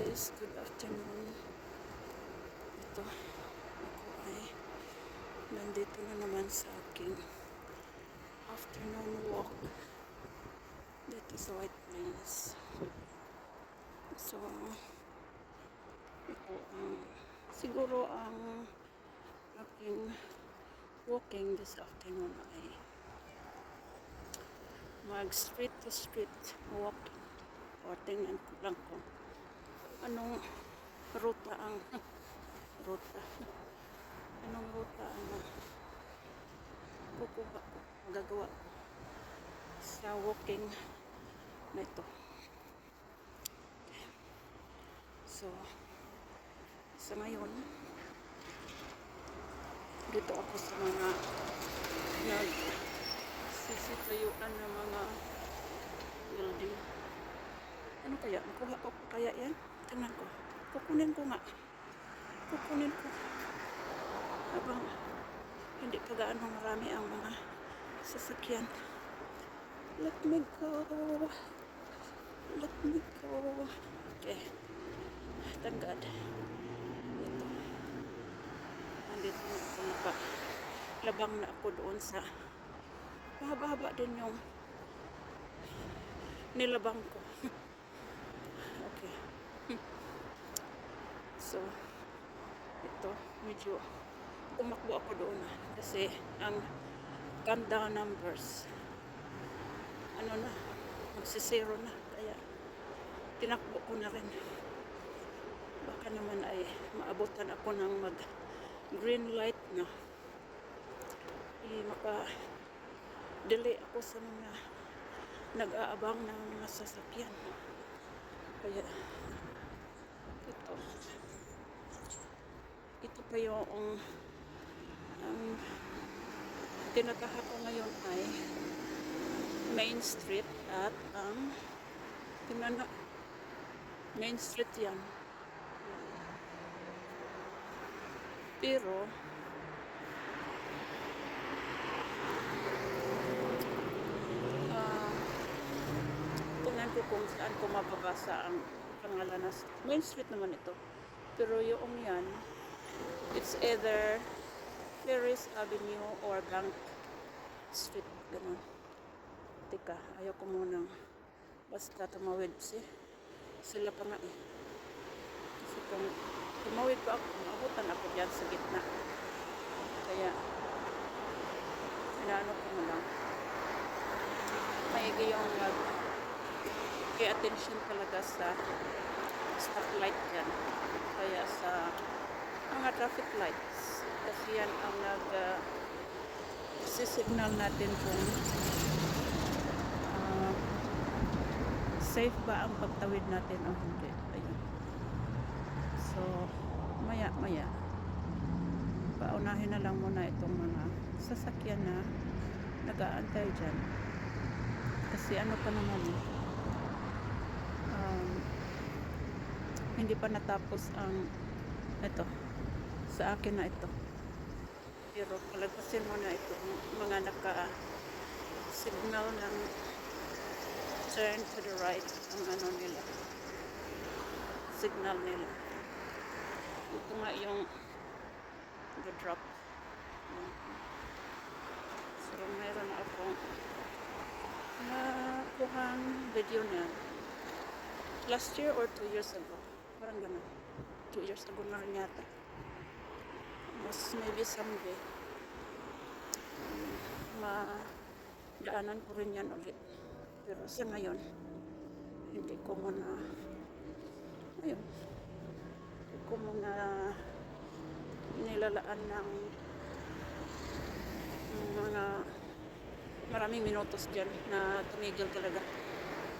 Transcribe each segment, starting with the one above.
guys, good afternoon. Ito, ako ay nandito na naman sa aking afternoon walk dito sa White Plains. So, ito siguro ang aking walking this afternoon ay mag street to street walking o tingnan ko lang kung anong ruta ang ruta anong ruta ang kukuha ko, magagawa ko sa walking na ito. So, sa ngayon dito ako sa mga nagsisitayuan ng mga building. Ano kaya? Makuha ko kaya yan? Tingnan ko. Kukunin ko nga. Kukunin ko. Habang hindi pa gaano marami ang mga sasakyan. Let me go. Let me go. Okay. Thank God. Ito. Nandito na ako labang na ako doon sa mahaba-haba din yung nilabang ko. Okay. So, ito, medyo umakbo ako doon kasi ang countdown numbers magsisero na, kaya tinakbo ko na rin. Baka naman ay maabutan ako ng mag green light na maka delay ako sa mga nag-aabang ng mga sasakyan. Kaya ito pa yung ang tinataha ko ngayon ay Main Street at ang Main Street yan. Pero tingnan ko kung saan ko mababasa ang pangalan na Main Street naman ito. Pero yung yan, it's either Ferris Avenue or Bank Street, ganun. Teka, ayaw ko munang basta tumawid sila pa nga eh. Kasi kung tumawid pa ako, maabutan ako dyan sa gitna. Kaya inaano ko na lang. Maigi yung kaya attention talaga sa stoplight dyan. Kaya sa mga traffic lights. Kasi yan ang sisignal natin kung safe ba ang pagtawid natin o hindi. Ayun. So, maya paunahin na lang muna itong mga sasakyan na nag-aantay dyan. Kasi ano pa naman hindi pa natapos ang ito sa akin na ito. Pero palagpasin mo na ito mga naka-signal ng turn to the right ang nila, signal nila. Ito nga yung the drop. So mayroon akong nakuhang video niya last year or 2 years ago, parang ganun. 2 years ago na rin yata. Mas maybe someday madaanan ko rin yan ulit. Pero sa ngayon hindi ko muna nilalaan ng mga maraming minutos dyan na tumigil talaga.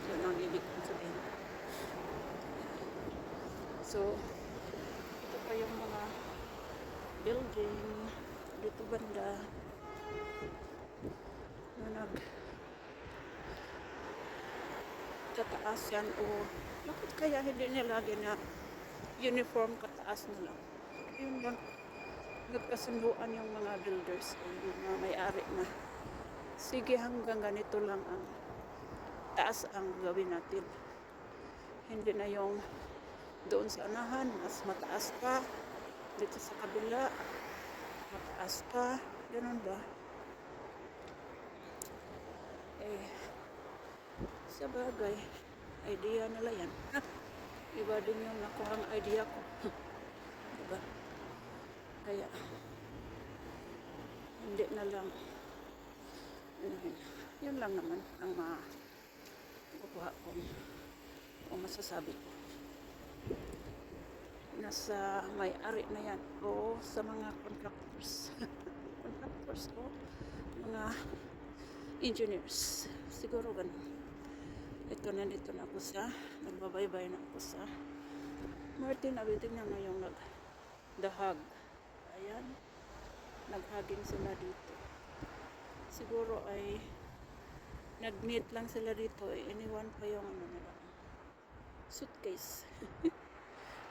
Yun ang ibig kong sabihin. So ito pa yung mga building dito banda na kataas yan o bakit kaya hindi nilagay na uniform kataas na lang. Yun lang, nagkasunduan yung mga builders o yung mga may-ari na sige hanggang ganito lang ang taas ang gawin natin. Hindi na yung Doon sa unahan, mas mataas pa. Dito sa kabila, mataas pa. Ganun ba? Eh, sa bagay, idea nila yan. Iba din yung nakuhang idea ko. Diba? Kaya, hindi na lang. Yun lang naman ang makukuha kong o masasabi ko. Nasa may-ari na yan o sa mga contractors. Contractors o mga engineers. Siguro ganun. Ito na dito na ako sa nagbabaybay na ako sa Martin Abiting na ngayong nagdahag. Ayan. Naghaging sila dito. Siguro ay nag-meet lang sila dito. Iniwan pa yung ano nila. Suitcase.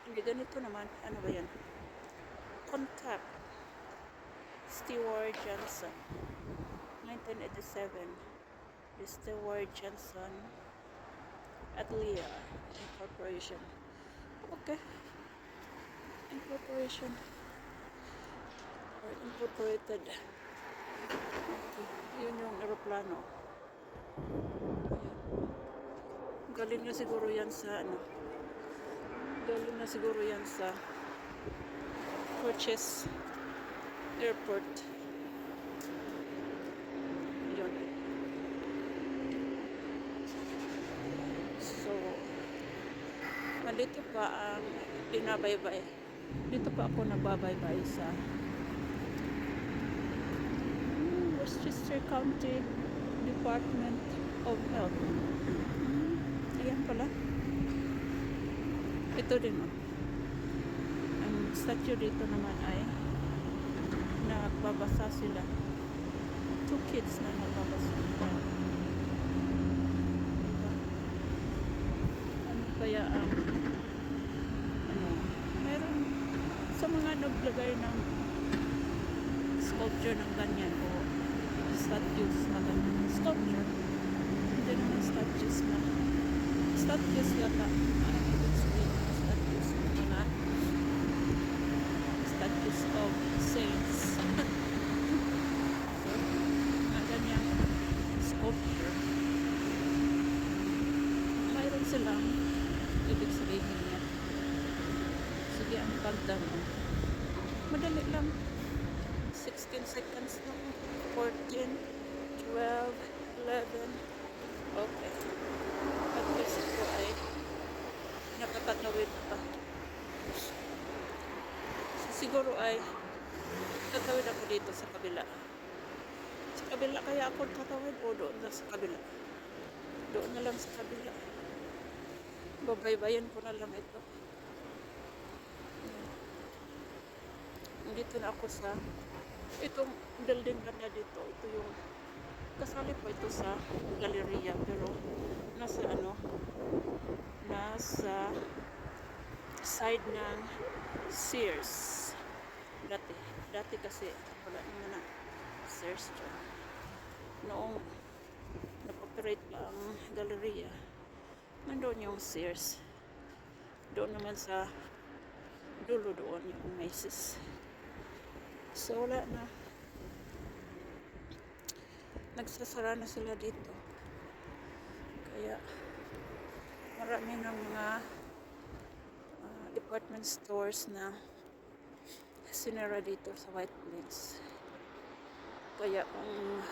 Hindi ganito naman. Ano ba yan? Contact. Stewart Johnson. 1987. The Stewart Johnson Atelier Incorporation. Okay. Incorporation. Or incorporated. Okay. Yun yung aeroplano. Ayan. Galing na siguro yan sa ano. Galing na siguro yan sa Purchase Airport. Yun. So, nandito pa ang binabaybay. Dito pa ako nagbabaybay sa Westchester County Department of Health. Ayan pala. Ito din. Ang statue dito naman ay nagbabasa sila. 2 kids na nagbabasa. Diba? Ano kaya ang meron sa mga naglagay ng sculpture ng ganyan o statues na ganyan. Sculpture. Hindi naman statues na. Statues yata. Statues ng mga statues of saints. So, mga ganyan sculpture. Mayroon silang ibig sabihin niya. Sige, ang kanta mo. Madali lang. 16 seconds lang. 14, 12, 11. Okay. At least ito ay nakakatawid pa. So, siguro ay tatawid ako dito sa kabila. Sa kabila kaya ako tatawid o doon lang sa kabila. Doon na lang sa kabila. Babaybayan ko na lang ito. Dito na ako sa itong building na dito. Ito yung kasali pa ito sa galleria pero nasa ano, nasa side ng Sears. Dati kasi wala naman na Sears dyan. Noong nag-operate pa ang galleria, nandoon yung Sears. Doon naman sa dulo doon yung Macy's. So wala na. Nagsasara na sila dito. Kaya marami ng mga department stores na sinara dito sa White Plains. Kaya kung